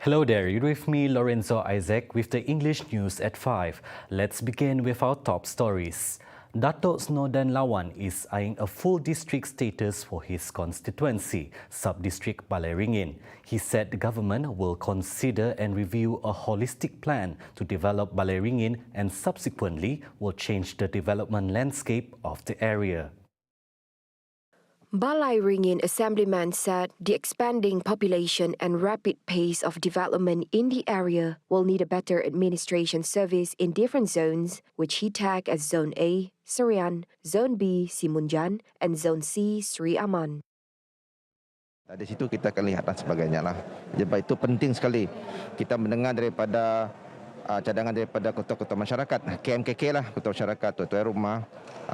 Hello there, you're with me, Lorenzo Isaac, with the English news at 5. Let's begin with our top stories. Dato' Snodan Lawan is eyeing a full district status for his constituency, Sub-District Balai Ringin. He said the government will consider and review a holistic plan to develop Balai Ringin and subsequently will change the development landscape of the area. Balai Ringin Assemblyman said the expanding population and rapid pace of development in the area will need a better administration service in different zones, which he tagged as Zone A, Serian, Zone B, Simunjan, and Zone C, Sri Aman. Di situ kita akan lihat dan sebagainya lah. Sebab itu penting sekali kita mendengar daripada cadangan daripada kota-kota masyarakat, KMKK lah, kota masyarakat, tuan-tuan rumah,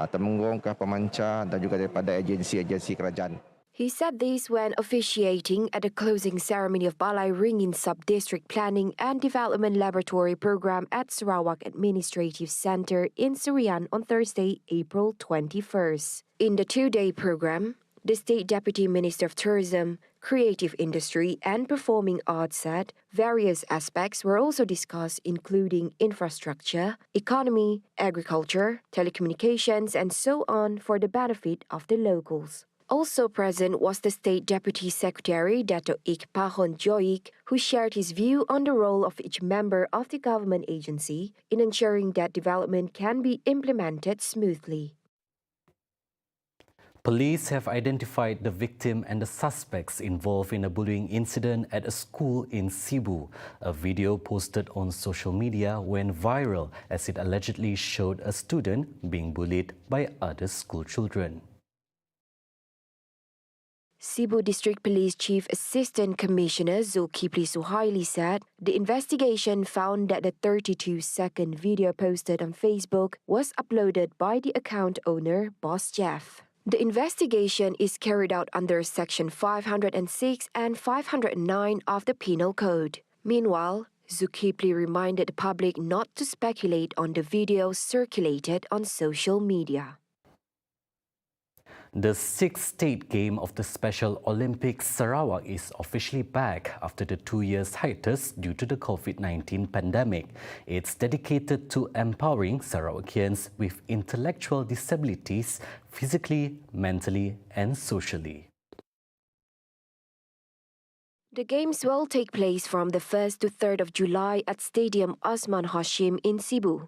temenggung, pemancar dan juga daripada agensi-agensi kerajaan. He said this when officiating at the closing ceremony of Balai Ringin Sub-District Planning and Development Laboratory Program at Sarawak Administrative Centre in Serian on Thursday, April 21st. In the two-day program, the State Deputy Minister of Tourism, Creative Industry and Performing Arts said various aspects were also discussed, including infrastructure, economy, agriculture, telecommunications, and so on for the benefit of the locals. Also present was the State Deputy Secretary, Dato' Ik Pahon Joik, who shared his view on the role of each member of the government agency in ensuring that development can be implemented smoothly. Police have identified the victim and the suspects involved in a bullying incident at a school in SIBU. A video posted on social media went viral as it allegedly showed a student being bullied by other school children. SIBU District Police Chief Assistant Commissioner Zulkifli Suhaili said the investigation found that the 32-second video posted on Facebook was uploaded by the account owner, Boss Jeff. The investigation is carried out under Section 506 and 509 of the Penal Code. Meanwhile, Zulkifli reminded the public not to speculate on the video circulated on social media. The sixth state game of the Special Olympics Sarawak is officially back after the 2 years hiatus due to the COVID-19 pandemic. It's dedicated to empowering Sarawakians with intellectual disabilities physically, mentally and socially. The games will take place from the 1st to 3rd of July at Stadium Osman Hashim in Sibu.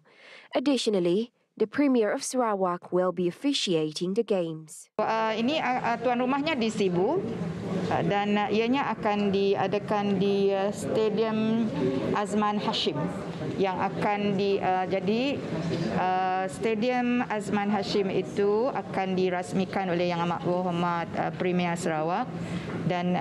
Additionally, the Premier of Sarawak will be officiating the games. Ini tuan rumahnya di SIBU dan ianya akan diadakan di Stadium Azman Hashim yang akan jadi Stadium Azman Hashim itu akan dirasmikan oleh Yang Amat Berhormat Premier Sarawak dan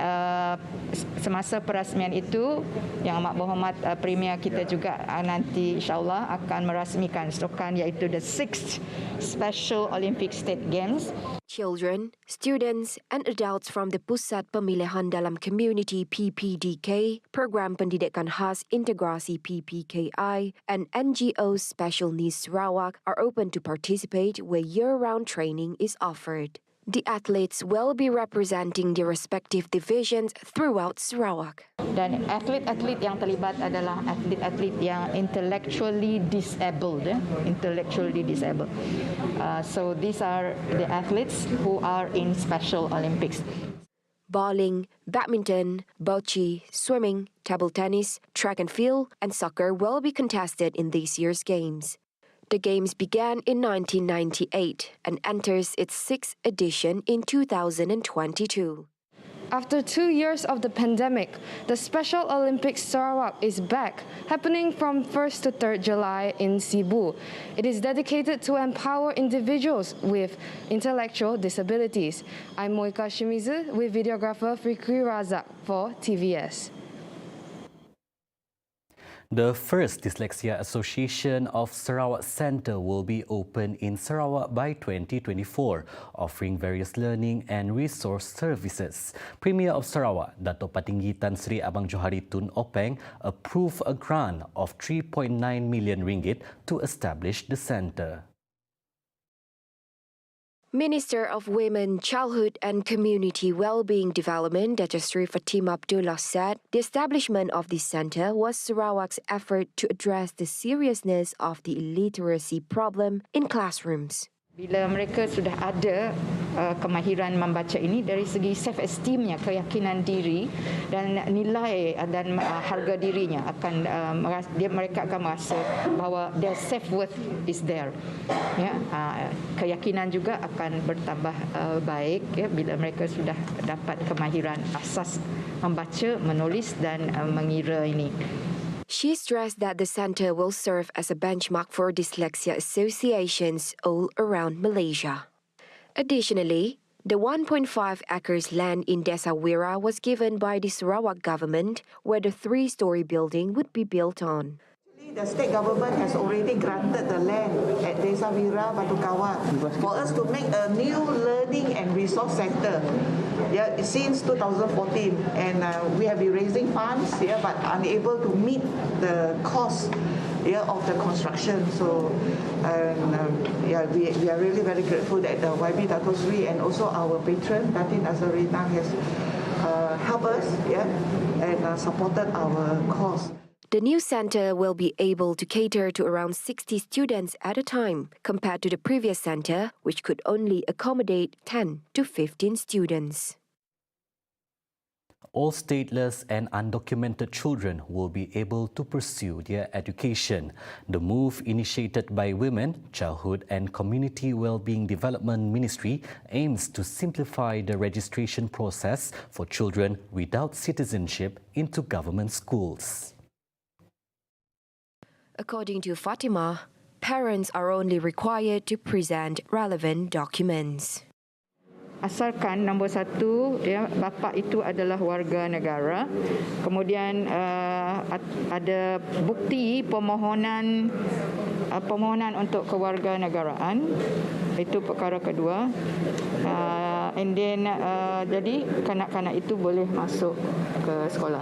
semasa perasmian itu Yang Amat Berhormat Premier kita juga nanti insyaAllah akan merasmikan sukan iaitu the 6th Special Olympic State Games. Children, students and adults from the Pusat Pemilihan Dalam Community PPDK, Program Pendidikan Khas Integrasi PPKI, and NGO Special Needs Sarawak are open to participate where year-round training is offered. The athletes will be representing their respective divisions throughout Sarawak. Dan atlet-atlet yang terlibat adalah atlet-atlet yang intellectually disabled. So these are the athletes who are in Special Olympics. Bowling, badminton, bocce, swimming, table tennis, track and field, and soccer will be contested in this year's games. The games began in 1998 and enters its 6th edition in 2022. After 2 years of the pandemic, the Special Olympics Sarawak is back, happening from 1st to 3rd July in Sibu. It is dedicated to empower individuals with intellectual disabilities. I'm Moika Shimizu with videographer Fikri Razak for TVS. The first Dyslexia Association of Sarawak Centre will be open in Sarawak by 2024, offering various learning and resource services. Premier of Sarawak, Dato' Patinggi Tan Sri Abang Johari Tun Openg, approved a grant of 3.9 million ringgit to establish the centre. Minister of Women, Childhood and Community Wellbeing Development, Dato Sri Fatima Abdullah said the establishment of this centre was Sarawak's effort to address the seriousness of the illiteracy problem in classrooms. Bila mereka sudah ada kemahiran membaca ini dari segi self-esteemnya, keyakinan diri dan nilai dan harga dirinya akan mereka akan merasa bahawa their self-worth is there. Ya, keyakinan juga akan bertambah baik ya bila mereka sudah dapat kemahiran asas membaca, menulis dan mengira ini. She stressed that the centre will serve as a benchmark for dyslexia associations all around Malaysia. Additionally, the 1.5 acres land in Desa Wira was given by the Sarawak government, where the 3-storey building would be built on. The state government has already granted the land at Desa Wira, Batu Kawat, for us to make a new learning and resource centre. Yeah, since 2014, and we have been raising funds, but unable to meet the cost of the construction. So, we are really very grateful that the YB Dato Sri and also our patron Datin Azarina has helped us, and supported our cause. The new centre will be able to cater to around 60 students at a time, compared to the previous centre, which could only accommodate 10 to 15 students. All stateless and undocumented children will be able to pursue their education. The move, initiated by Women, Childhood and Community Wellbeing Development Ministry, aims to simplify the registration process for children without citizenship into government schools. According to Fatima, parents are only required to present relevant documents. Asalkan nombor 1, bapa itu adalah warga negara. Kemudian ada bukti permohonan untuk kewarganegaraan. Itu perkara kedua. And then jadi kanak-kanak itu boleh masuk ke sekolah.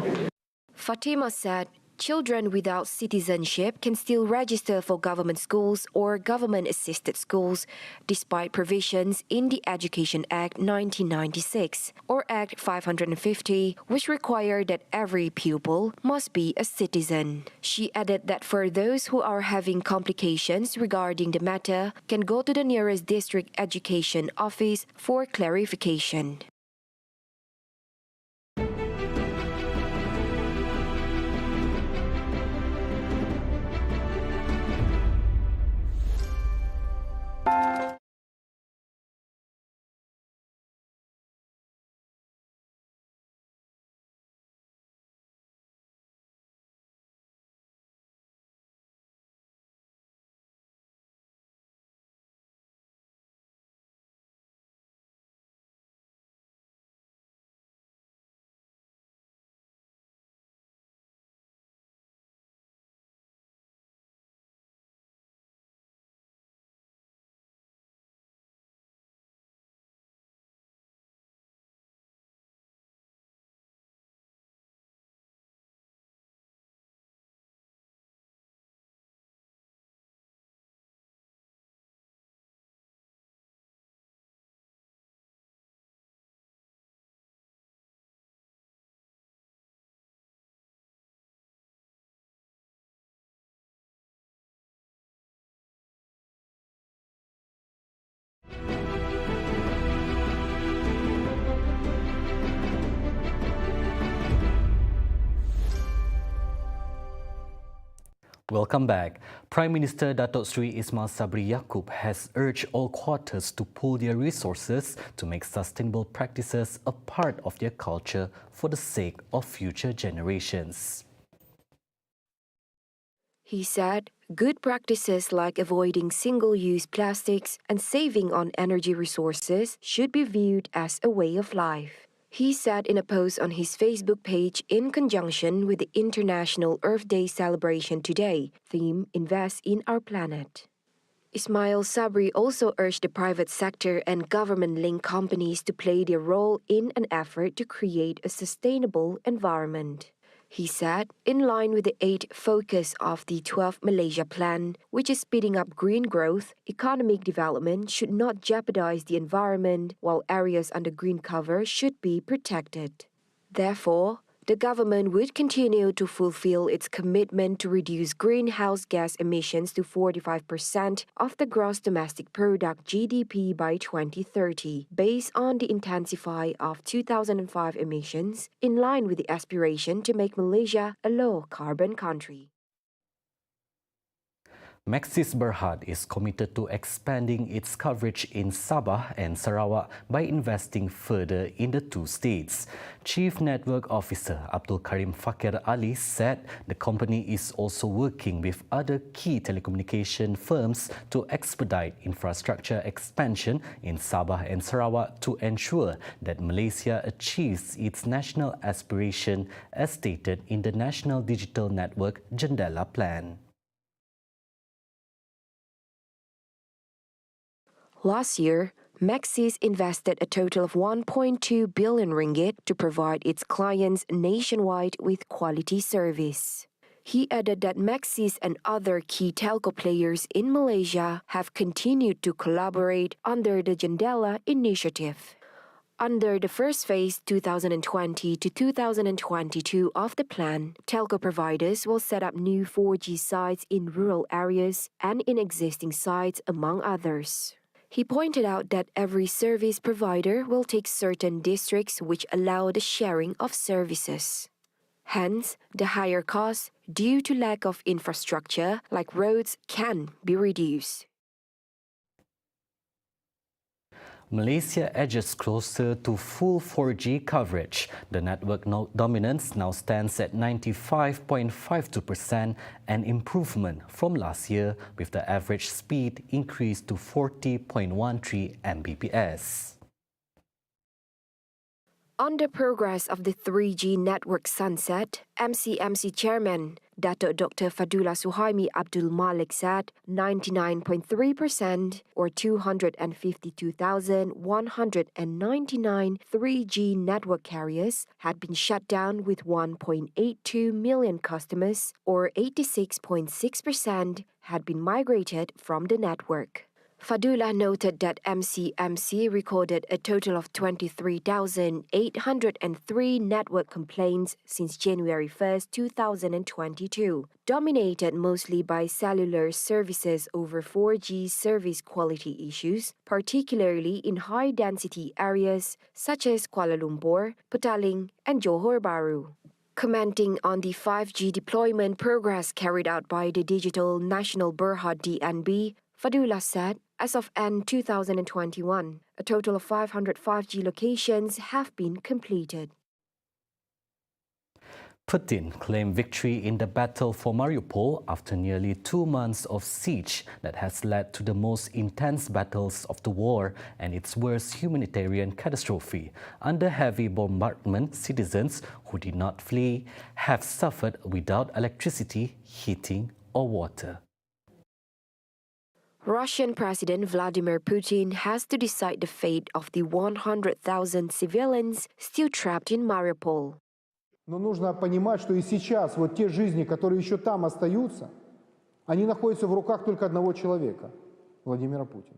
Fatima said children without citizenship can still register for government schools or government-assisted schools, despite provisions in the Education Act 1996 or Act 550, which require that every pupil must be a citizen. She added that for those who are having complications regarding the matter, can go to the nearest district education office for clarification. Welcome back. Prime Minister Datuk Sri Ismail Sabri Yaakob has urged all quarters to pool their resources to make sustainable practices a part of their culture for the sake of future generations. He said, good practices like avoiding single-use plastics and saving on energy resources should be viewed as a way of life. He said in a post on his Facebook page in conjunction with the International Earth Day celebration today, theme Invest in Our Planet. Ismail Sabri also urged the private sector and government-linked companies to play their role in an effort to create a sustainable environment. He said, in line with the 8th focus of the 12th Malaysia Plan, which is speeding up green growth, economic development should not jeopardize the environment, while areas under green cover should be protected. Therefore, the government would continue to fulfill its commitment to reduce greenhouse gas emissions to 45% of the gross domestic product (GDP) by 2030, based on the intensify of 2005 emissions, in line with the aspiration to make Malaysia a low-carbon country. Maxis Berhad is committed to expanding its coverage in Sabah and Sarawak by investing further in the two states. Chief Network Officer Abdul Karim Fakir Ali said the company is also working with other key telecommunication firms to expedite infrastructure expansion in Sabah and Sarawak to ensure that Malaysia achieves its national aspiration as stated in the National Digital Network Jendela Plan. Last year, Maxis invested a total of 1.2 billion ringgit to provide its clients nationwide with quality service. He added that Maxis and other key telco players in Malaysia have continued to collaborate under the Jendela initiative. Under the first phase 2020 to 2022 of the plan, telco providers will set up new 4G sites in rural areas and in existing sites, among others. He pointed out that every service provider will take certain districts which allow the sharing of services. Hence, the higher costs due to lack of infrastructure like roads can be reduced. Malaysia edges closer to full 4G coverage. The network dominance now stands at 95.52%, an improvement from last year, with the average speed increased to 40.13 Mbps. On the progress of the 3G network sunset, MCMC Chairman Dato' Dr. Fadullah Suhaimi Abdul Malik said 99.3% or 252,199 3G network carriers had been shut down, with 1.82 million customers or 86.6% had been migrated from the network. Fadullah noted that MCMC recorded a total of 23,803 network complaints since January 1, 2022, dominated mostly by cellular services over 4G service quality issues, particularly in high-density areas such as Kuala Lumpur, Petaling, and Johor Bahru. Commenting on the 5G deployment progress carried out by the Digital National Berhad DNB, Fadullah said, as of end 2021, a total of 500 5G locations have been completed. Putin claimed victory in the battle for Mariupol after nearly 2 months of siege that has led to the most intense battles of the war and its worst humanitarian catastrophe. Under heavy bombardment, citizens who did not flee have suffered without electricity, heating, or water. Russian President Vladimir Putin has to decide the fate of the 100,000 civilians still trapped in Mariupol. Но нужно понимать, что и сейчас вот те жизни, которые еще там остаются, они находятся в руках только одного человека – Владимира Путина.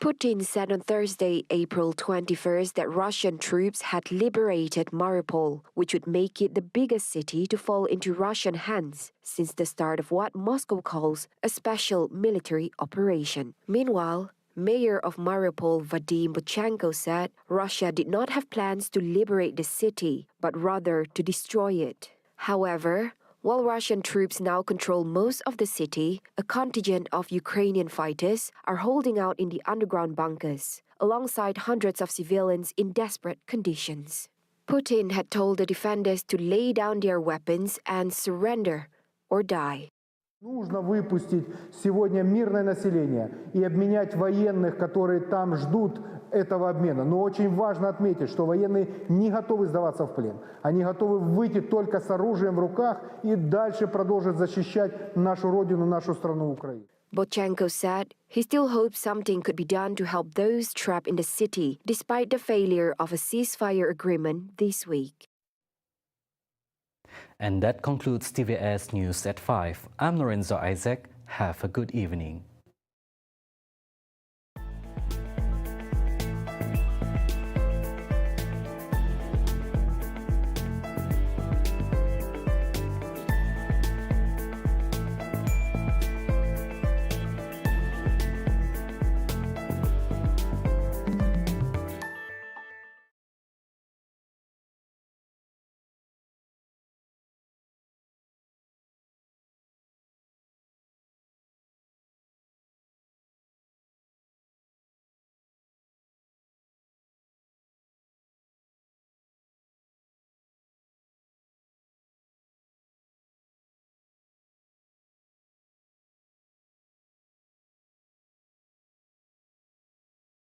Putin said on Thursday, April 21st, that Russian troops had liberated Mariupol, which would make it the biggest city to fall into Russian hands since the start of what Moscow calls a special military operation. Meanwhile, Mayor of Mariupol Vadim Bochenko said Russia did not have plans to liberate the city, but rather to destroy it. However, while Russian troops now control most of the city, a contingent of Ukrainian fighters are holding out in the underground bunkers, alongside hundreds of civilians in desperate conditions. Putin had told the defenders to lay down their weapons and surrender or die. Нужно выпустить сегодня мирное население и обменять военных, которые там ждут этого обмена. Но очень важно отметить, что военные не готовы сдаваться в плен. Они готовы выйти только с оружием в руках и дальше продолжить защищать нашу родину, нашу страну Украину. Bochenko said he still hopes something could be done to help those trapped in the city, despite the failure of a ceasefire agreement this week. And that concludes TVS News at 5. I'm Lorenzo Isaac. Have a good evening.